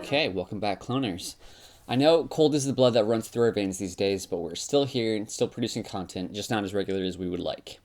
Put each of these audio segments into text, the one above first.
Okay, welcome back, cloners. I know cold is the blood that runs through our veins these days, but we're still here and still producing content, just not as regular as we would like.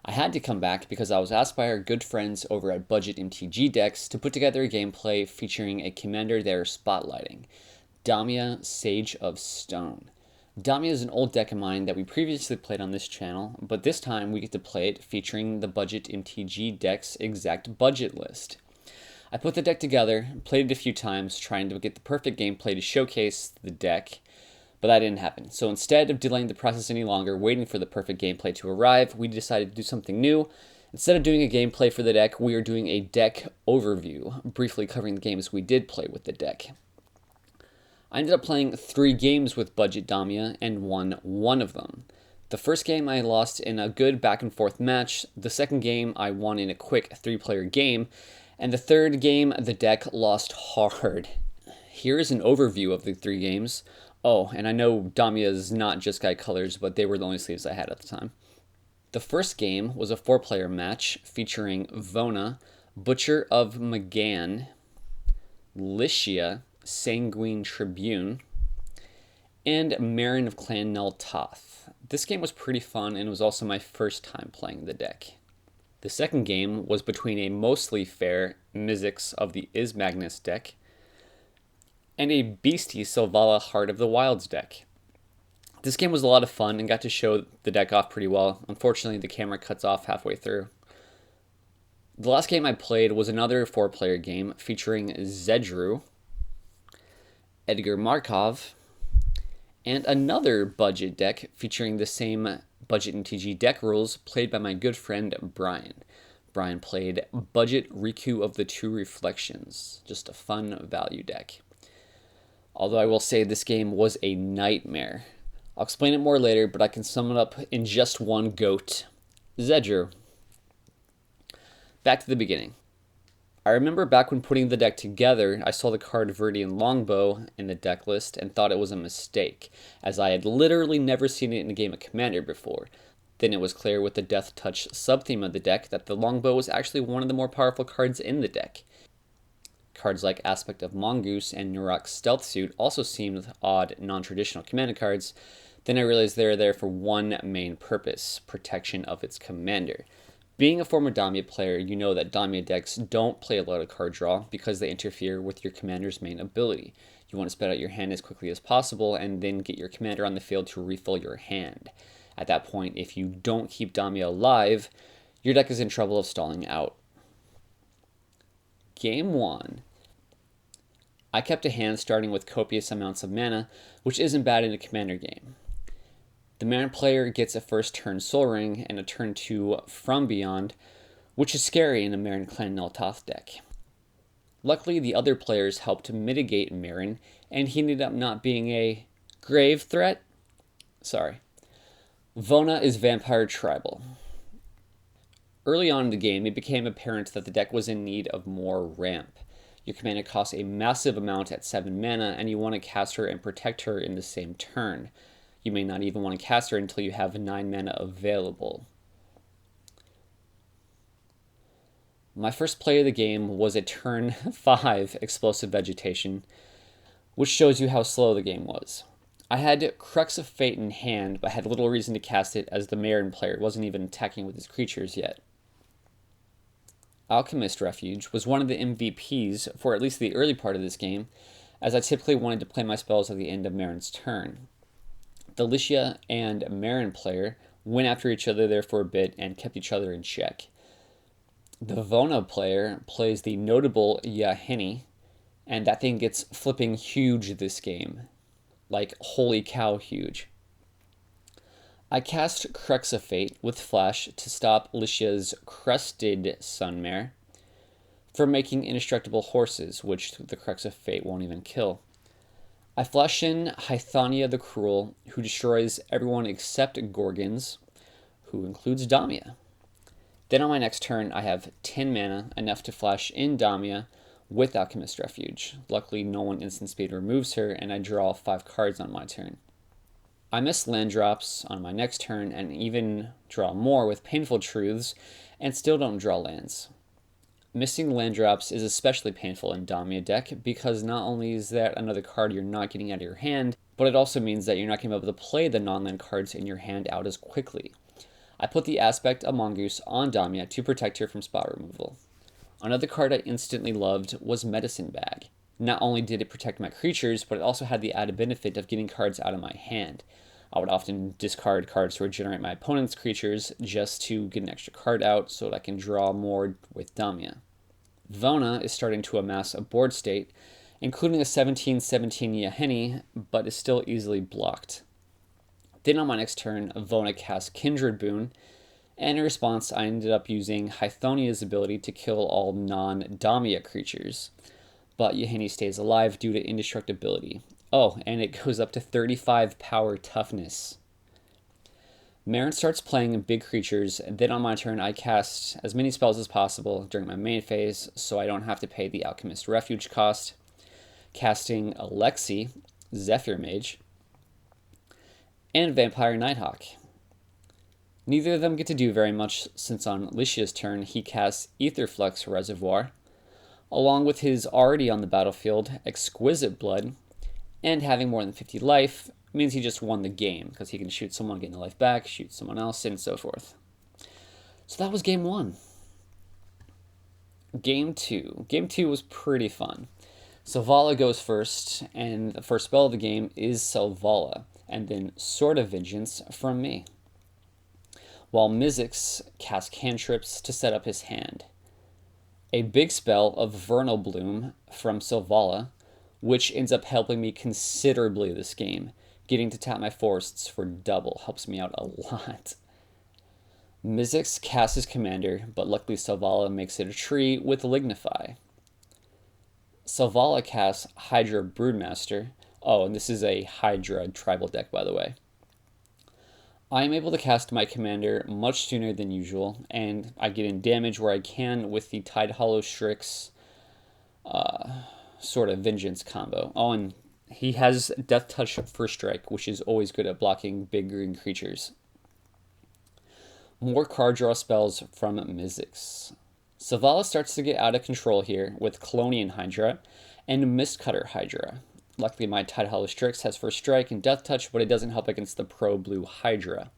I had to come back because I was asked by our good friends over at Budget MTG Decks to put together a gameplay featuring a commander they're spotlighting, Damia, Sage of Stone. Damia is an old deck of mine that we previously played on this channel, but this time we get to play it featuring the Budget MTG Decks exact budget list. I put the deck together, played it a few times, trying to get the perfect gameplay to showcase the deck, but that didn't happen. So instead of delaying the process any longer, waiting for the perfect gameplay to arrive, we decided to do something new. Instead of doing a gameplay for the deck, we are doing a deck overview, briefly covering the games we did play with the deck. I ended up playing 3 games with Budget Damia and won 1 of them. The first game I lost in a good back and forth match, the second game I won in a quick 3-player game, and the third game the deck lost hard. Here is an overview of the 3 games. Oh, and I know Damia is not just Guy Colors, but they were the only sleeves I had at the time. The first game was a 4-player match featuring Vona, Butcher of Magan, Lycia, Sanguine Tribune, and Marin of Clan Neltoth. This game was pretty fun and was also my first time playing the deck. The second game was between a mostly fair Mizzix of the Magnus deck and a beastie Selvala Heart of the Wilds deck. This game was a lot of fun and got to show the deck off pretty well. Unfortunately, the camera cuts off halfway through. The last game I played was another 4-player game featuring Zedru, Edgar Markov, and another budget deck featuring the same Budget MTG deck rules played by my good friend Brian. Brian played Budget Riku of the Two Reflections, just a fun value deck. Although I will say this game was a nightmare. I'll explain it more later, but I can sum it up in just one goat. Zedru. Back to the beginning. I remember back when putting the deck together, I saw the card Verdian Longbow in the deck list and thought it was a mistake, as I had literally never seen it in a game of Commander before. Then it was clear with the Death Touch sub-theme of the deck that the Longbow was actually one of the more powerful cards in the deck. Cards like Aspect of Mongoose and Nurok's Stealth Suit also seemed odd, non-traditional Commander cards. Then I realized they were there for one main purpose, protection of its commander. Being a former Damia player, you know that Damia decks don't play a lot of card draw because they interfere with your commander's main ability. You want to spread out your hand as quickly as possible and then get your commander on the field to refill your hand. At that point, if you don't keep Damia alive, your deck is in trouble of stalling out. Game 1. I kept a hand starting with copious amounts of mana, which isn't bad in a commander game. The Marin player gets a first turn Soul Ring and a turn 2 From Beyond, which is scary in a Marin Clan Neltoth deck. Luckily, the other players helped mitigate Marin, and he ended up not being a grave threat. Vona is Vampire Tribal. Early on in the game, it became apparent that the deck was in need of more ramp. Your commander costs a massive amount at 7 mana, and you want to cast her and protect her in the same turn. You may not even want to cast her until you have 9 mana available. My first play of the game was a turn 5 Explosive Vegetation, which shows you how slow the game was. I had Crux of Fate in hand, but had little reason to cast it as the Marin player wasn't even attacking with his creatures yet. Alchemist Refuge was one of the MVPs for at least the early part of this game, as I typically wanted to play my spells at the end of Marin's turn. The Lycia and Marin player went after each other there for a bit and kept each other in check. The Vona player plays the notable Yahini, and that thing gets flipping huge this game. Like, holy cow huge. I cast Crux of Fate with Flash to stop Lycia's Crested Sunmare from making indestructible horses, which the Crux of Fate won't even kill. I flash in Hythania the Cruel, who destroys everyone except Gorgons, who includes Damia. Then on my next turn, I have 10 mana, enough to flash in Damia with Alchemist Refuge. Luckily, no one instant speed removes her, and I draw 5 cards on my turn. I miss land drops on my next turn, and even draw more with Painful Truths, and still don't draw lands. Missing land drops is especially painful in Damia deck because not only is that another card you're not getting out of your hand, but it also means that you're not going to be able to play the non-land cards in your hand out as quickly. I put the Aspect of Mongoose on Damia to protect her from spot removal. Another card I instantly loved was Medicine Bag. Not only did it protect my creatures, but it also had the added benefit of getting cards out of my hand. I would often discard cards to regenerate my opponent's creatures just to get an extra card out so that I can draw more with Damia. Vona is starting to amass a board state, including a 17/17 Yahenni, but is still easily blocked. Then on my next turn, Vona casts Kindred Boon, and in response I ended up using Hythonia's ability to kill all non-Damia creatures. But Yahenni stays alive due to indestructibility. Oh, and it goes up to 35 power toughness. Marin starts playing big creatures, and then on my turn I cast as many spells as possible during my main phase so I don't have to pay the Alchemist Refuge cost, casting Alexi, Zephyr Mage, and Vampire Nighthawk. Neither of them get to do very much since on Licia's turn he casts Aetherflux Reservoir, along with his already on the battlefield Exquisite Blood, and having more than 50 life means he just won the game, because he can shoot someone, get the life back, shoot someone else, and so forth. So that was game 1. Game 2. Game 2 was pretty fun. Selvala goes first, and the first spell of the game is Selvala, and then Sword of Vengeance from me, while Mizzix casts cantrips to set up his hand. A big spell of Vernal Bloom from Selvala, which ends up helping me considerably this game. Getting to tap my forests for double helps me out a lot. Mizzix casts his commander, but luckily Selvala makes it a tree with Lignify. Selvala casts Hydra Broodmaster. Oh, and this is a Hydra tribal deck, by the way. I am able to cast my commander much sooner than usual, and I get in damage where I can with the Tidehollow Strix Sword of Vengeance combo. Oh, and he has Death Touch First Strike, which is always good at blocking big green creatures. More card draw spells from Mizzix. Selvala starts to get out of control here with Colonian Hydra and Mistcutter Hydra. Luckily, my Tidehollow Strix has First Strike and Death Touch, but it doesn't help against the pro-blue Hydra.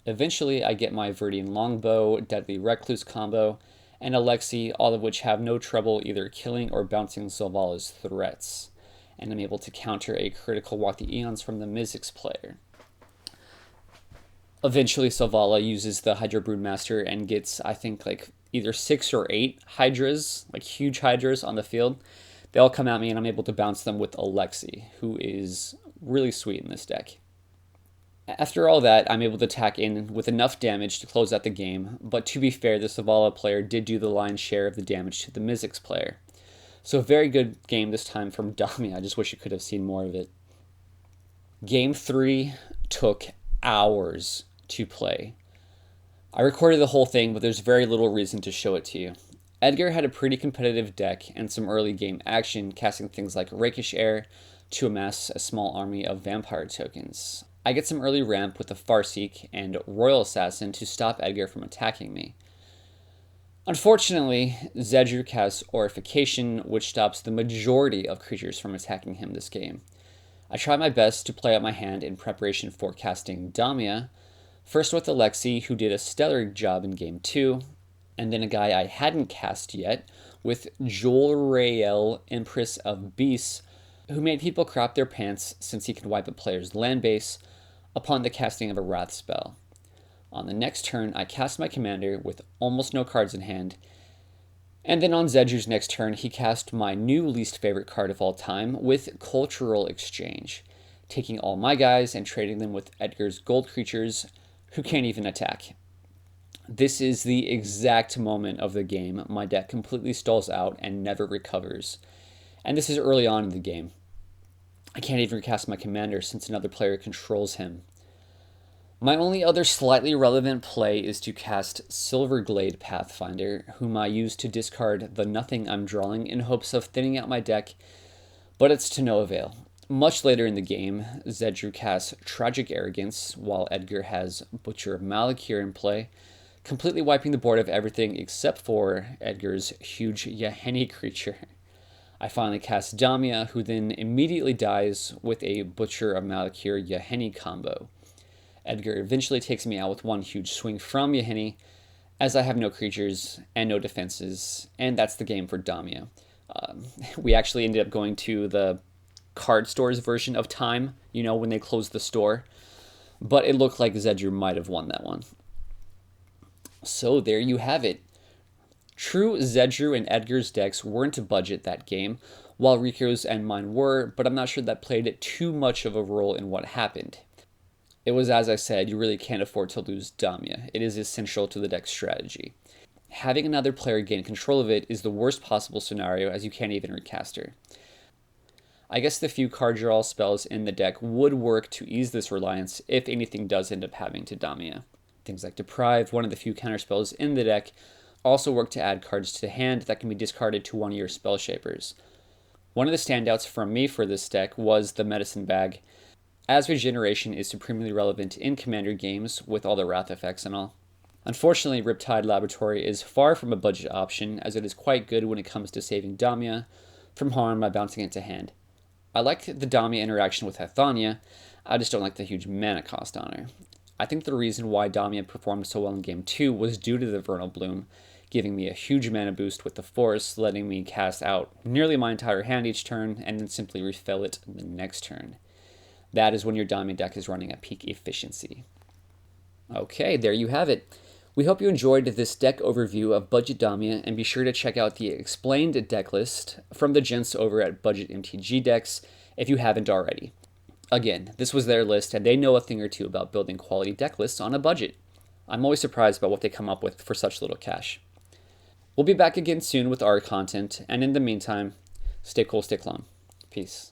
Eventually, I get my Viridian Longbow, Deadly Recluse combo, and Alexi, all of which have no trouble either killing or bouncing Selvala's threats. And I'm able to counter a critical Walk the Eons from the Mizzix player. Eventually, Selvala uses the Hydra Broodmaster and gets, I think, like either 6 or 8 Hydras, like huge Hydras on the field. They all come at me and I'm able to bounce them with Alexi, who is really sweet in this deck. After all that, I'm able to tack in with enough damage to close out the game, but to be fair, the Selvala player did do the lion's share of the damage to the Mizzix player. So a very good game this time from Damia. I just wish you could have seen more of it. Game 3 took hours to play. I recorded the whole thing, but there's very little reason to show it to you. Edgar had a pretty competitive deck and some early game action, casting things like Rakish Air to amass a small army of vampire tokens. I get some early ramp with the Farseek and Royal Assassin to stop Edgar from attacking me. Unfortunately, Zedruk has Aurification, which stops the majority of creatures from attacking him this game. I try my best to play out my hand in preparation for casting Damia, first with Alexi, who did a stellar job in Game 2, and then a guy I hadn't cast yet, with Jolrael, Empress of Beasts, who made people crap their pants since he can wipe a player's land base upon the casting of a Wrath spell. On the next turn, I cast my commander with almost no cards in hand, and then on Zedruk's next turn, he cast my new least favorite card of all time with Cultural Exchange, taking all my guys and trading them with Edgar's gold creatures, who can't even attack. This is the exact moment of the game my deck completely stalls out and never recovers, and this is early on in the game. I can't even recast my commander since another player controls him. My only other slightly relevant play is to cast Silverglade Pathfinder, whom I use to discard the nothing I'm drawing in hopes of thinning out my deck, but it's to no avail. Much later in the game, Zedruk casts Tragic Arrogance, while Edgar has Butcher Malakir in play completely wiping the board of everything except for Edgar's huge Yaheni creature. I finally cast Damia, who then immediately dies with a Butcher of Malakir Yaheni combo. Edgar eventually takes me out with one huge swing from Yaheni, as I have no creatures and no defenses, and that's the game for Damia. We actually ended up going to the card store's version of Time, when they closed the store, but it looked like Zedru might have won that one. So there you have it. True, Zedru and Edgar's decks weren't a budget that game, while Rico's and mine were, but I'm not sure that played too much of a role in what happened. It was, as I said, you really can't afford to lose Damia. It is essential to the deck's strategy. Having another player gain control of it is the worst possible scenario, as you can't even recast her. I guess the few card draw spells in the deck would work to ease this reliance if anything does end up having to Damia. Things like Deprive, one of the few counterspells in the deck, also work to add cards to the hand that can be discarded to one of your spell shapers. One of the standouts from me for this deck was the Medicine Bag, as regeneration is supremely relevant in Commander games with all the Wrath effects and all. Unfortunately, Riptide Laboratory is far from a budget option, as it is quite good when it comes to saving Damia from harm by bouncing it to hand. I like the Damia interaction with Hathania, I just don't like the huge mana cost on her. I think the reason why Damia performed so well in Game 2 was due to the Vernal Bloom, giving me a huge mana boost with the Force, letting me cast out nearly my entire hand each turn, and then simply refill it the next turn. That is when your Damia deck is running at peak efficiency. Okay, there you have it. We hope you enjoyed this deck overview of Budget Damia, and be sure to check out the explained deck list from the gents over at Budget MTG Decks if you haven't already. Again, this was their list, and they know a thing or two about building quality deck lists on a budget. I'm always surprised about what they come up with for such little cash. We'll be back again soon with our content, and in the meantime, stay cool, stay clone. Peace.